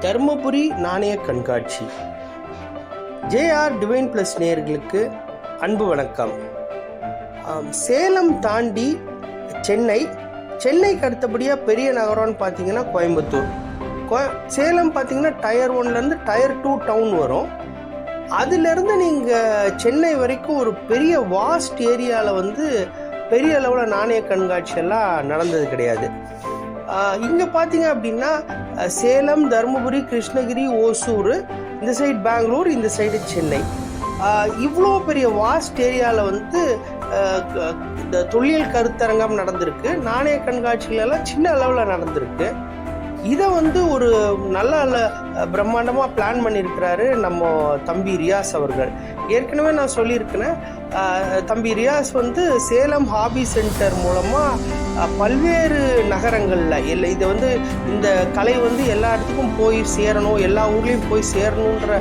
தருமபுரி நாணய கண்காட்சி. JR divine plus நேயர்களுக்கு அன்பு வணக்கம். சேலம் தாண்டி சென்னைக்கு அடுத்தபடியாக பெரிய நகரம்னு பார்த்தீங்கன்னா கோயம்புத்தூர். சேலம் பார்த்தீங்கன்னா டயர் 1லேருந்து டயர் 2 டவுன் வரும். அதிலிருந்து நீங்கள் சென்னை வரைக்கும் ஒரு பெரிய வாஸ்ட் ஏரியாவில் பெரிய அளவில் நாணய கண்காட்சி எல்லாம் நடந்தது கிடையாது. இங்கே பார்த்தீங்க அப்படின்னா சேலம், தருமபுரி, கிருஷ்ணகிரி, ஓசூர், இந்த சைடு பெங்களூர், இந்த சைடு சென்னை, இவ்வளோ பெரிய வாஸ்ட் ஏரியாவில் இந்த தொல்லியல் கருத்தரங்கம் நடந்திருக்கு. நாணய கண்காட்சிகளெல்லாம் சின்ன அளவில் நடந்திருக்கு. இதை ஒரு நல்ல பிரம்மாண்டமாக பிளான் பண்ணியிருக்கிறாரு நம்ம தம்பி ரியாஸ் அவர்கள். ஏற்கனவே நான் சொல்லியிருக்கிறேன், தம்பி ரியாஸ் சேலம் ஹாபி சென்டர் மூலமாக பல்வேறு நகரங்களில் இதை இந்த கலை எல்லா இடத்துக்கும் போய் சேரணும், எல்லா ஊர்லேயும் போய் சேரணுன்ற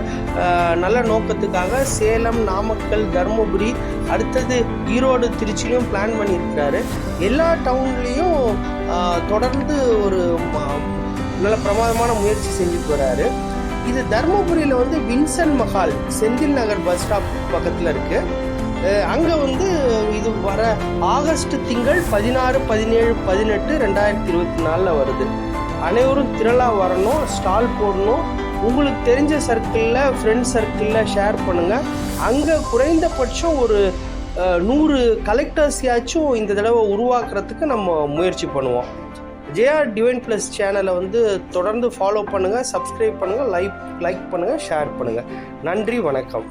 நல்ல நோக்கத்துக்காக சேலம், நாமக்கல், தருமபுரி, அடுத்தது ஈரோடு, திருச்சிலையும் பிளான் பண்ணியிருக்கிறாரு. எல்லா டவுன்லேயும் தொடர்ந்து ஒரு நல்ல பிரமாதமான முயற்சி செஞ்சுட்டு வர்றாரு. இது தருமபுரியில் Vinson Mahal Senthil Nagar bus stop பக்கத்தில் இருக்கு. அங்கே இது வர ஆகஸ்ட் திங்கள் 16, 17, 18, 2024 வருது. அனைவரும் திரளாக வரணும், ஸ்டால் போடணும். உங்களுக்கு தெரிஞ்ச சர்க்கிளில், ஃப்ரெண்ட்ஸ் சர்க்கிளில் ஷேர் பண்ணுங்கள். அங்கே குறைந்தபட்சம் ஒரு 100 கலெக்டர்ஸையாச்சும் இந்த தடவை உருவாக்குறதுக்கு நம்ம முயற்சி பண்ணுவோம். ஜேஆர் டிவைன் ப்ளஸ் சேனலை தொடர்ந்து ஃபாலோ பண்ணுங்கள், சப்ஸ்கிரைப் பண்ணுங்கள், லைக் பண்ணுங்கள், ஷேர் பண்ணுங்கள். நன்றி, வணக்கம்.